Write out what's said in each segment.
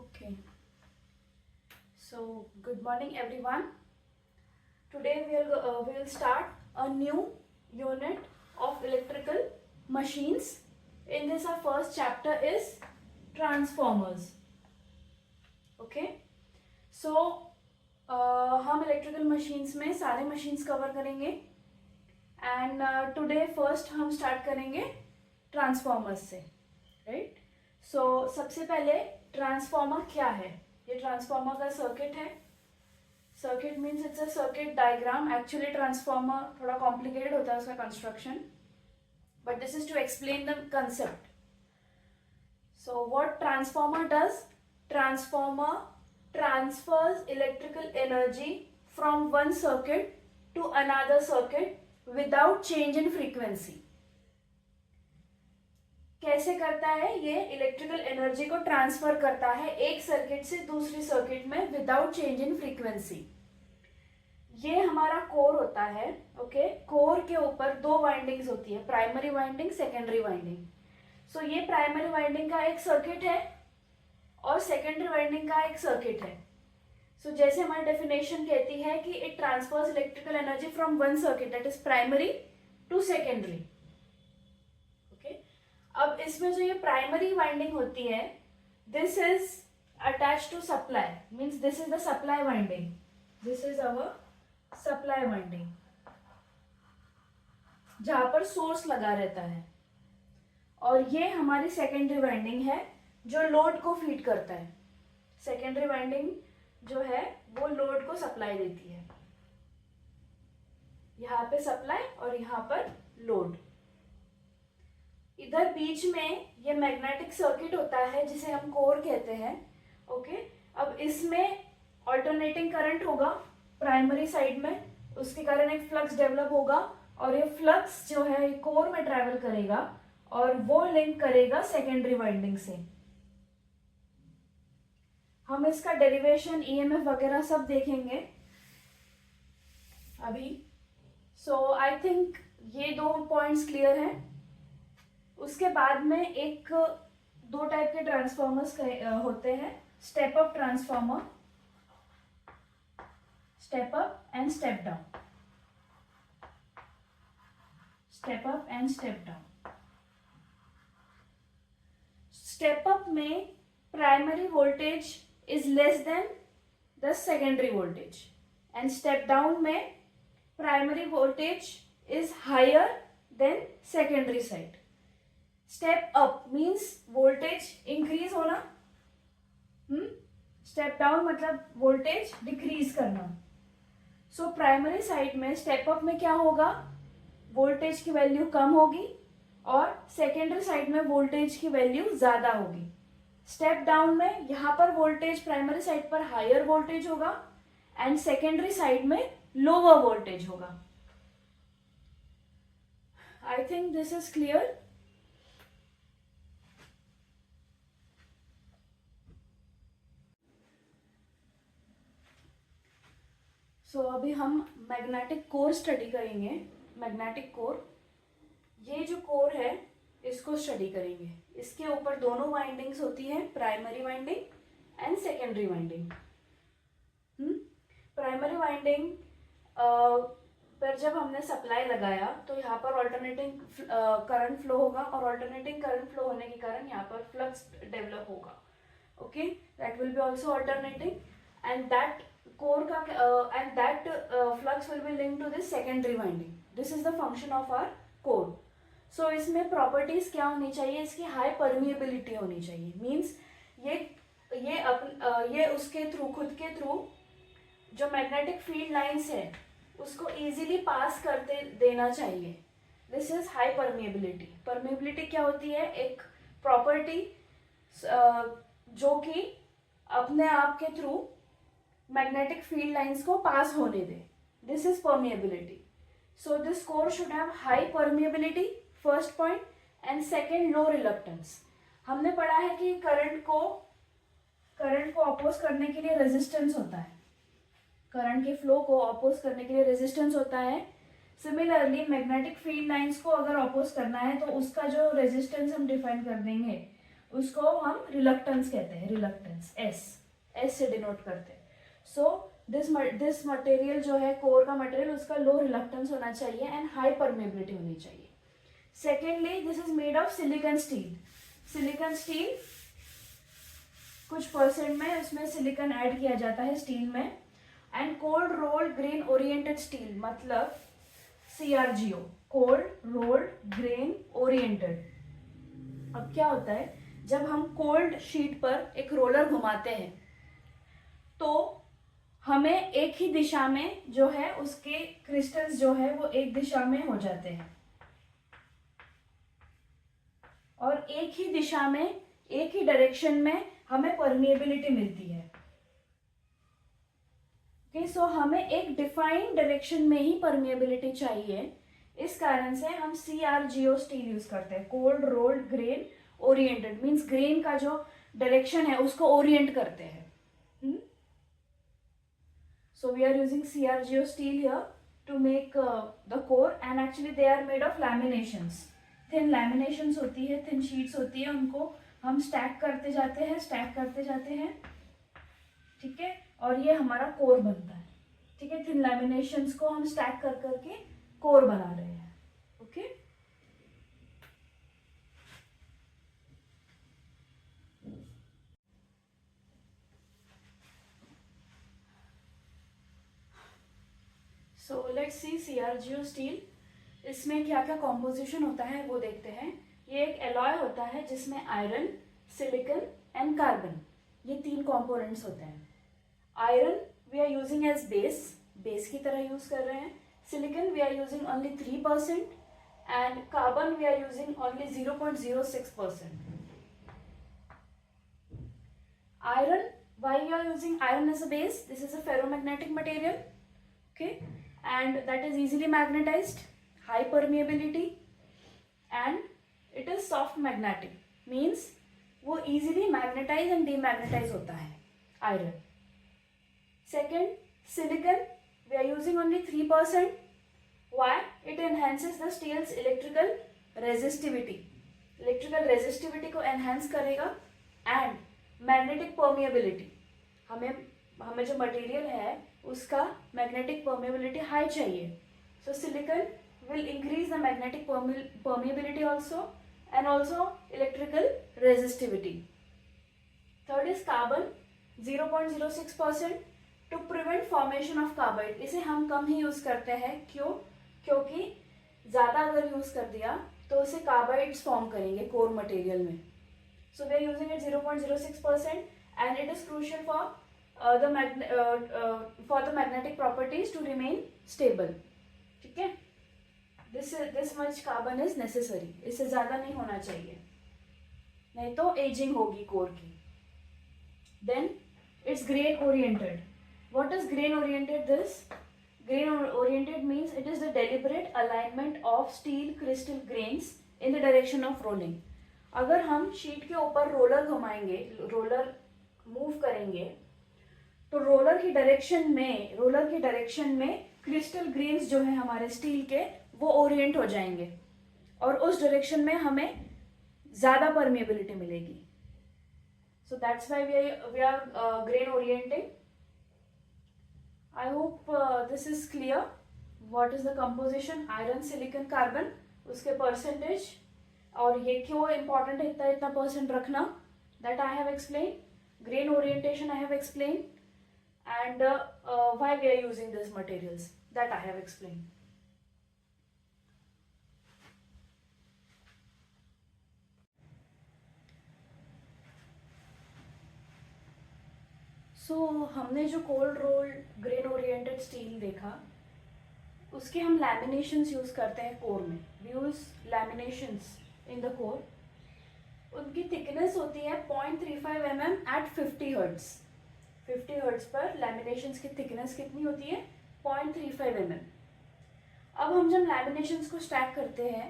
Okay. So, good morning, everyone. Today we'll start a new unit of electrical machines. In this, our first chapter is transformers. Okay. So, हम electrical machines में सारे machines cover करेंगे. And today first हम start करेंगे transformers से, right? So, सबसे पहले transformer क्या है? ये ट्रांसफॉर्मर का सर्किट है. Circuit means it's a circuit diagram. Actually transformer थोड़ा कॉम्प्लिकेटेड होता है उसका construction, but this is to explain the concept. So what transformer does? Transformer transfers electrical energy from one circuit to another circuit without change in frequency. कैसे करता है? ये electrical energy को transfer करता है एक सर्किट से दूसरी सर्किट में विदाउट चेंज इन फ्रीक्वेंसी. ये हमारा कोर होता है. ओके, कोर के ऊपर दो वाइंडिंग्स होती है, प्राइमरी वाइंडिंग, सेकेंडरी वाइंडिंग. सो ये प्राइमरी वाइंडिंग का एक सर्किट है और सेकेंडरी वाइंडिंग का एक सर्किट है. सो जैसे हमारी डेफिनेशन कहती है कि it transfers electrical energy from one circuit that is primary to secondary. अब इसमें जो ये प्राइमरी वाइंडिंग होती है, this is attach to supply, means this is the supply winding. This is our supply winding जहां पर सोर्स लगा रहता है. और ये हमारी सेकेंडरी वाइंडिंग है जो लोड को फीड करता है. सेकेंडरी वाइंडिंग जो है वो लोड को सप्लाई देती है. यहाँ पे सप्लाई और यहाँ पर लोड. इधर बीच में ये मैग्नेटिक सर्किट होता है जिसे हम कोर कहते हैं. ओके, अब इसमें ऑल्टरनेटिंग करंट होगा प्राइमरी साइड में, उसके कारण एक फ्लक्स डेवलप होगा और ये फ्लक्स जो है कोर में ट्रेवल करेगा और वो लिंक करेगा सेकेंडरी वाइंडिंग से. हम इसका डेरिवेशन, ईएमएफ वगैरह सब देखेंगे अभी. सो आई थिंक ये दो पॉइंट्स क्लियर हैं. उसके बाद में एक दो टाइप के ट्रांसफॉर्मर्स होते हैं. Step up transformer, step up and step down. Step up and step down. Step up में primary voltage is less than the secondary voltage and step down में primary voltage is higher than secondary side. Step up means voltage increase होना, step down मतलब voltage decrease करना. So primary side में step up में क्या होगा? Voltage की value कम होगी और सेकेंडरी साइड में वोल्टेज की वैल्यू ज्यादा होगी. स्टेप डाउन में यहाँ पर वोल्टेज प्राइमरी साइड पर हायर वोल्टेज होगा एंड सेकेंडरी साइड में लोअर वोल्टेज होगा. I think this is clear. So अभी हम मैग्नेटिक कोर स्टडी करेंगे. मैग्नेटिक कोर, ये जो कोर है इसको स्टडी करेंगे. इसके ऊपर दोनों वाइंडिंग्स होती हैं, primary winding and secondary winding. Primary winding पर जब हमने सप्लाई लगाया तो यहाँ पर ऑल्टरनेटिंग करंट फ्लो होगा और ऑल्टरनेटिंग करंट फ्लो होने के कारण यहाँ पर फ्लक्स डेवलप होगा. Okay, that will be also alternating and that core का and that flux will be linked to this secondary winding. This is the function of our core. So इसमें properties क्या होनी चाहिए? इसकी high permeability होनी चाहिए. Means ये उसके थ्रू, खुद के थ्रू जो magnetic field lines है उसको easily pass करते देना चाहिए. This is high permeability. Permeability क्या होती है? एक property जो कि अपने आप के थ्रू मैग्नेटिक फील्ड लाइंस को पास होने दे. This is permeability. So this core should have high permeability, first point, and second low reluctance. हमने पढ़ा है कि करंट को अपोज करने के लिए रेजिस्टेंस होता है. करंट के फ्लो को अपोज करने के लिए रेजिस्टेंस होता है. सिमिलरली मैग्नेटिक फील्ड लाइंस को अगर अपोज करना है तो उसका जो रेजिस्टेंस हम डिफाइन कर देंगे उसको हम रिलक्टेंस कहते हैं, रिलक्टेंस, एस से डिनोट करते हैं. सो दिस मटेरियल जो है कोर का मटेरियल, उसका लो रिलक्टेंस होना चाहिए एंड हाई परमेबिलिटी होनी चाहिए. Secondly this is made of silicon steel. Silicon steel कुछ परसेंट में उसमें सिलिकॉन ऐड किया जाता है स्टील में. And cold rolled grain oriented steel, मतलब CRGO, cold rolled grain oriented. अब क्या होता है, जब हम कोल्ड शीट पर एक रोलर घुमाते हैं तो हमें एक ही दिशा में जो है उसके क्रिस्टल्स जो है वो एक दिशा में हो जाते हैं और एक ही दिशा में, एक ही डायरेक्शन में हमें परमिएबिलिटी मिलती है. ओके, सो हमें एक डिफाइंड डायरेक्शन में ही परमिएबिलिटी चाहिए. इस कारण से हम CRGO स्टील यूज करते हैं, cold rolled grain oriented. Means grain का जो डायरेक्शन है उसको ओरिएंट करते हैं. So we are using CRGO steel here to make the core, and actually they are made of laminations. Thin laminations होती है, thin sheets होती है, उनको हम स्टैक करते जाते हैं, ठीक है, और ये हमारा कोर बनता है. ठीक है, थिन लैमिनेशंस को हम स्टैक कर करके कोर बना रहे हैं. Okay, so let's see CRGO steel. इसमें क्या क्या कॉम्पोजिशन होता है वो देखते हैं. ये एक एलॉय होता है जिसमें आयरन, सिलिकॉन एंड कार्बन, ये 3 कंपोनेंट्स होते हैं. Iron we are using as base की तरह यूज कर रहे हैं. Silicon we are using only 3% and carbon we are using only 0.06%. Iron, why you are using iron as a base? This is a ferromagnetic material, okay, and that is easily magnetized, high permeability, and it is soft magnetic, means वो easily magnetize and demagnetize होता है iron. Second, silicon we are using only 3%. Why? It enhances the steel's electrical resistivity. Electrical resistivity को enhance करेगा and magnetic permeability, हमें जो material है उसका magnetic permeability high चाहिए. So silicon will increase the magnetic permeability also and also electrical resistivity. Third is carbon, 0.06%, to prevent formation of carbide. इसे हम कम ही use करते हैं. क्यों? क्योंकि ज़्यादा अगर यूज कर दिया तो उसे कार्बाइड्स फॉर्म करेंगे कोर मटेरियल में. So we are using it 0.06%, and it is crucial for the magnetic properties to remain stable. ठीक है, this much carbon is necessary. इससे ज़्यादा नहीं होना चाहिए, नहीं तो एजिंग होगी कोर की. Then it's grain oriented. What is grain oriented? This grain oriented means it is the deliberate alignment of steel crystal grains in the direction of rolling. अगर हम शीट के ऊपर रोलर घुमाएंगे, रोलर मूव करेंगे, तो roller की direction में crystal grains जो है हमारे स्टील के वो ओरिएंट हो जाएंगे और उस डायरेक्शन में हमें ज़्यादा परमिएबिलिटी मिलेगी. So that's why we are grain orienting. I hope this is clear. What is the composition? Iron, silicon, carbon, उसके परसेंटेज, और ये क्यों इम्पॉर्टेंट है इतना परसेंट रखना, that I have explain. Grain orientation I have explain, and why we are using this materials, that I have explain. So हमने जो cold rolled grain oriented steel देखा, उसके हम लैमिनेशंस यूज करते हैं कोर में. We use laminations in the core. उनकी thickness होती है 0.35 mm एट 50 हर्ट्ज. 50 हर्ट्ज पर लैमिनेशंस की थिकनेस कितनी होती है? 0.35 mm. अब हम जब लैमिनेशंस को स्टैक करते हैं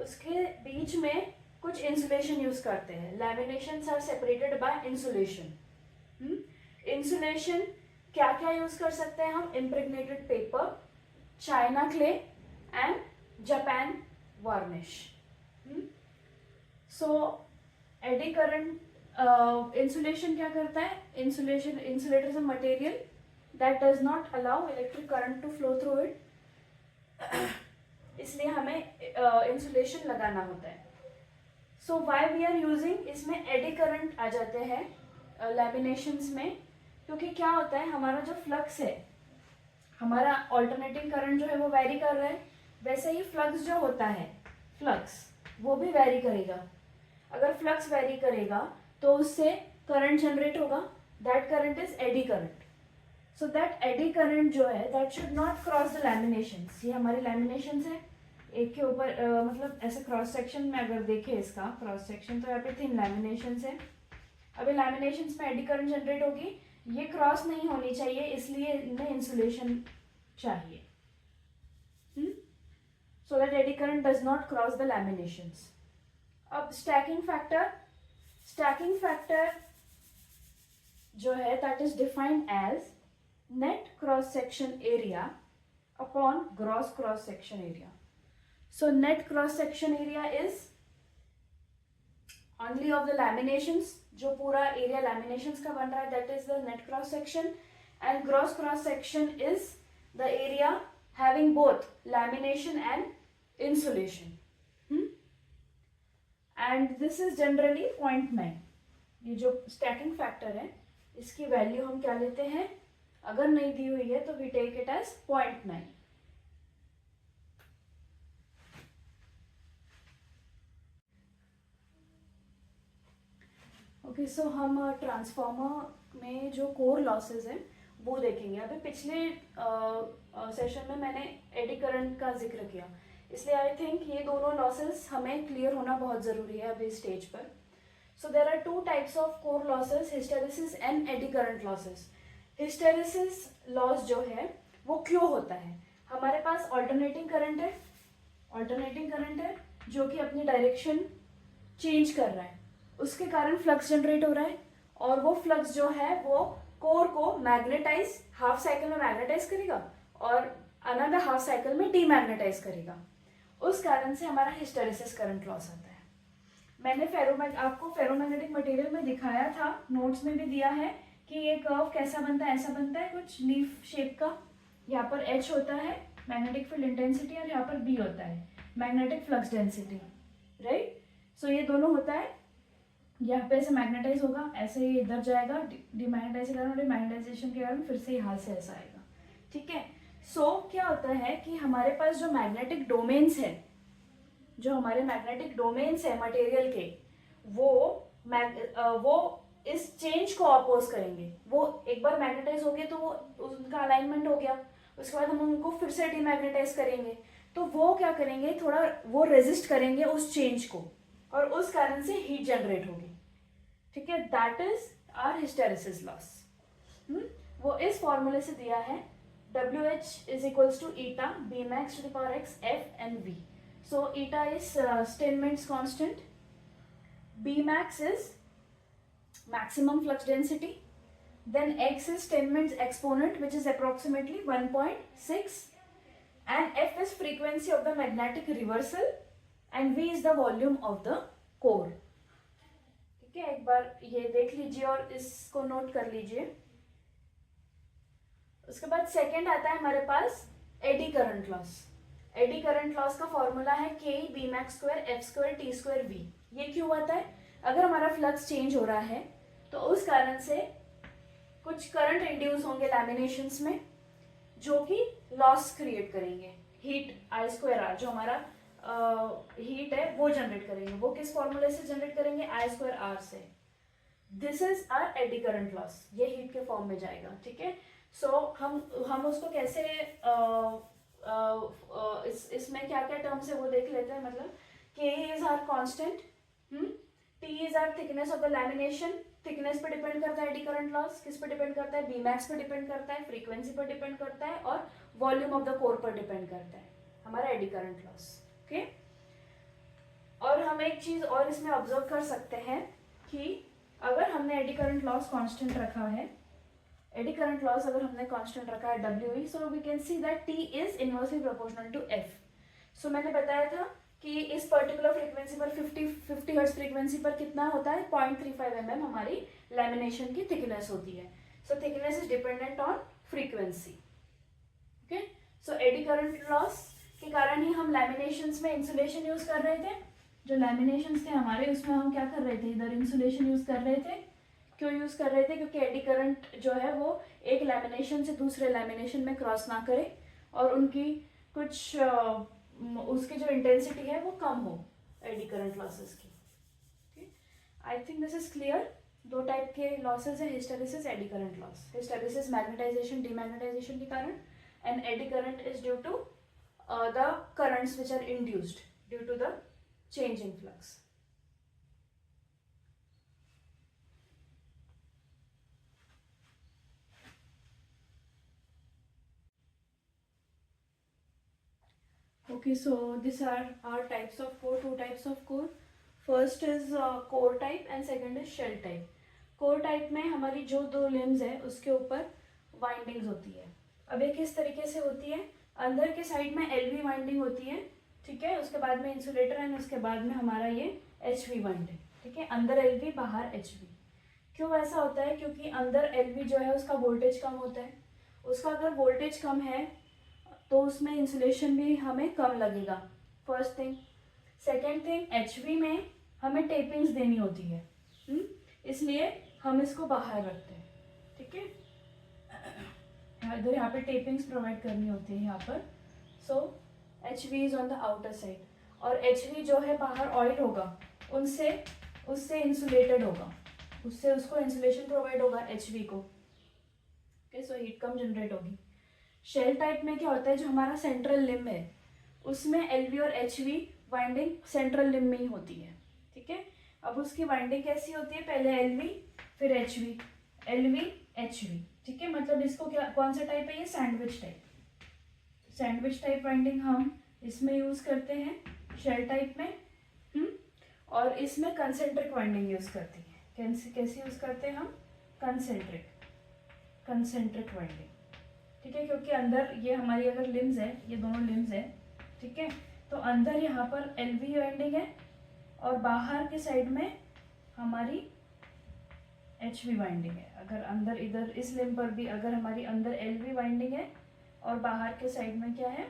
उसके बीच में कुछ इंसुलेशन यूज करते हैं. Laminations are separated by insulation. Insulation क्या क्या यूज कर सकते हैं हम? Impregnated paper, China clay and Japan varnish. So eddy current insulation क्या करता है? Insulator is a material that does not allow electric current to flow through it, इसलिए हमें इंसुलेशन लगाना होता है. So why we are using, इसमें eddy current आ जाते हैं लैमिनेशंस में, क्योंकि क्या होता है, हमारा जो फ्लक्स है, हमारा ऑल्टरनेटिंग करंट जो है वो वेरी कर रहा है, वैसे ही फ्लक्स जो होता है, फ्लक्स वो भी वेरी करेगा. अगर फ्लक्स वेरी करेगा तो उससे करंट जनरेट होगा, that current is eddy current. So that eddy current जो है that should not cross the लैमिनेशंस. ये हमारी लैमिनेशंस है, एक के ऊपर मतलब ऐसे क्रॉस सेक्शन में अगर देखें इसका क्रॉस सेक्शन, तो यहाँ पे 3 लैमिनेशंस है. अभी लैमिनेशंस में एडी करंट जनरेट होगी, ये क्रॉस नहीं होनी चाहिए, इसलिए इनमें इंसुलेशन चाहिए, so that eddy current does not cross the laminations. अब स्टैकिंग फैक्टर जो है that is defined as net cross section area upon gross cross section area. So net cross section area is only of the laminations, जो पूरा area laminations का बन रहा है, that is the net cross section, and gross cross section is the area having both lamination and insulation. And this is generally 0.9. ये जो stacking factor है, इसकी वैल्यू हम क्या लेते हैं, अगर नहीं दी हुई है तो we take it as 0.9. Okay, सो हम ट्रांसफार्मर में जो कोर लॉसेस हैं वो देखेंगे. अभी पिछले सेशन में मैंने एडी करंट का जिक्र किया, इसलिए आई थिंक ये दोनों लॉसेस हमें क्लियर होना बहुत ज़रूरी है अभी स्टेज पर. So there are 2 types of core losses, hysteresis and eddy current losses. Hysteresis loss जो है वो क्यों होता है, हमारे पास ऑल्टरनेटिंग करंट है जो कि अपनी डायरेक्शन चेंज कर रहा है, उसके कारण फ्लक्स जनरेट हो रहा है, और वो फ्लक्स जो है वो कोर को मैग्नेटाइज, हाफ साइकिल में मैग्नेटाइज करेगा और अनदर हाफ साइकिल में डीमैग्नेटाइज करेगा. उस कारण से हमारा हिस्टेरिसिस करंट लॉस आता है. मैंने आपको फेरोमैग्नेटिक मटेरियल में दिखाया था, नोट्स में भी दिया है कि ये कर्व कैसा बनता है, ऐसा बनता है कुछ लीफ शेप का. यहाँ पर H होता है मैग्नेटिक फील्ड इंटेंसिटी और यहाँ पर B होता है मैग्नेटिक फ्लक्स डेंसिटी, राइट. सो ये दोनों होता है, यहाँ पे ऐसे मैग्नेटाइज होगा, ऐसे ही इधर जाएगा, डिमैग्नेटाइज के कारण, डिमैग्नेटाइजेशन के कारण फिर से यहाँ से ऐसा आएगा, ठीक है. सो क्या होता है कि हमारे पास जो मैग्नेटिक डोमेन्स है, मटेरियल के, वो इस चेंज को अपोज करेंगे. वो एक बार मैग्नेटाइज हो गए तो वो उनका अलाइनमेंट हो गया, उसके बाद हम उनको फिर से डिमैग्नेटाइज करेंगे, तो वो क्या करेंगे, थोड़ा वो रेजिस्ट करेंगे उस चेंज को, और उस कारण से हीट जनरेट होगी, ठीक है. That is our hysteresis loss. वो इस फॉर्मूले से दिया है, WH is equals to eta Bmax to the power x F and V. So eta is Steinmetz constant, Bmax is maximum flux density, then x is Steinmetz exponent which is approximately 1.6, and F is frequency of the magnetic reversal, and V is the volume of the core. ठीक है, एक बार ये देख लीजिए और इसको note कर लीजिए. उसके बाद सेकंड आता है हमारे पास eddy current loss. Eddy current loss का फॉर्मूला है Ke Bmax square F square T square V. ये क्यों आता है, अगर हमारा फ्लक्स चेंज हो रहा है तो उस कारण से कुछ करंट इंड्यूस होंगे लैमिनेशंस में, जो कि लॉस क्रिएट करेंगे, हीट I स्क्वायर R, जो हमारा हीट है वो जनरेट करेंगे. वो किस फॉर्मूले से जनरेट करेंगे, I स्क्वायर R से. This is our eddy current loss, ये हीट के फॉर्म में जाएगा, ठीक है. सो हम उसको कैसे इसमें क्या क्या टर्म्स है वो देख लेते हैं. मतलब K is our constant, T is our thickness of the lamination. Thickness पे डिपेंड करता है एडी करंट लॉस, किस पे डिपेंड करता है, Bmax पे डिपेंड करता है, फ्रीक्वेंसी पर डिपेंड करता है, और वॉल्यूम ऑफ द कोर पर डिपेंड करता है हमारा एडी करंट लॉस. ओके, और हम एक चीज और इसमें ऑब्जर्व कर सकते हैं कि अगर हमने एडी करंट लॉस कांस्टेंट रखा है, एडी करंट लॉस अगर हमने कांस्टेंट रखा है WE, so we can see that T is inversely proportional to F. सो मैंने बताया था कि इस पर्टिकुलर फ्रीक्वेंसी पर 50 हर्ट्ज फ्रीक्वेंसी पर कितना होता है 0.35 mm हमारी लैमिनेशन की थिकनेस होती है. So thickness is dependent on frequency. Okay, so eddy current loss के कारण ही हम लैमिनेशंस में इंसुलेशन यूज कर रहे थे. जो लैमिनेशंस थे हमारे उसमें हम क्या कर रहे थे, इधर इंसुलेशन यूज कर रहे थे. क्यों यूज कर रहे थे? क्योंकि एडी करंट जो है वो एक लैमिनेशन से दूसरे लैमिनेशन में क्रॉस ना करे और उनकी कुछ उसकी जो इंटेंसिटी है वो कम हो एडी करंट लॉसेस की. I think this is clear. दो टाइप के लॉसेस है, hysteresis, eddy current loss. Hysteresis magnetization demagnetization के कारण, and eddy current is due to the currents which are induced due to the change in flux. Okay, so these are our types of core, two types of core. First is core type and second is shell type. core type में हमारी जो दो limbs है उसके ऊपर windings होती है. अब ये किस तरीके से होती है? अंदर के साइड में LV वाइंडिंग होती है, ठीक है, उसके बाद में इंसुलेटर एंड उसके बाद में हमारा ये HV वाइंडिंग, ठीक है. अंदर LV बाहर HV. क्यों ऐसा होता है? क्योंकि अंदर LV जो है उसका वोल्टेज कम होता है. उसका अगर वोल्टेज कम है तो उसमें इंसुलेशन भी हमें कम लगेगा, first thing. Second thing, HV में हमें टेपिंग्स देनी होती है, इसलिए हम इसको बाहर रखते हैं, ठीक है. इधर यहाँ पे टेपिंग्स प्रोवाइड करनी होती है यहाँ पर. सो HV is on the outer side, और HV जो है बाहर ऑयल होगा उससे इंसुलेटेड होगा, उससे उसको इंसुलेशन प्रोवाइड होगा HV को. ओके, सो हीट कम जनरेट होगी. शेल टाइप में क्या होता है, जो हमारा सेंट्रल लिम्ब है उसमें LV और HV वाइंडिंग सेंट्रल लिम्ब में ही होती है, ठीक है. अब उसकी वाइंडिंग कैसी होती है? पहले LV फिर HV, LV HV, ठीक है. मतलब इसको क्या, कौन सा टाइप है ये? Sandwich type. Sandwich type winding हम इसमें यूज करते हैं शेल टाइप में. और इसमें कंसेंट्रिक वाइंडिंग यूज करते हैं. कैसे यूज करते हैं हम? कंसेंट्रिक वाइंडिंग, ठीक है. क्योंकि अंदर ये हमारी अगर लिम्स है, ये दोनों लिम्स है, ठीक है, तो अंदर यहाँ पर LV वाइंडिंग है और बाहर के साइड में हमारी HV वाइंडिंग है. अगर अंदर इधर इस लिम्ब पर भी अगर हमारी अंदर LV वाइंडिंग है और बाहर के साइड में क्या है?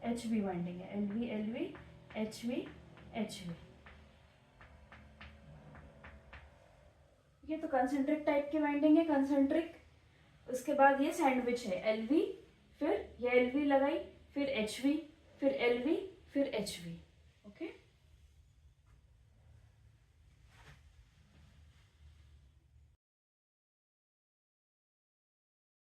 HV वाइंडिंग है. LV LV HV HV. ये तो कंसेंट्रिक टाइप की वाइंडिंग है, कंसेंट्रिक. उसके बाद ये सैंडविच है, LV फिर ये LV लगाई फिर HV फिर LV फिर HV.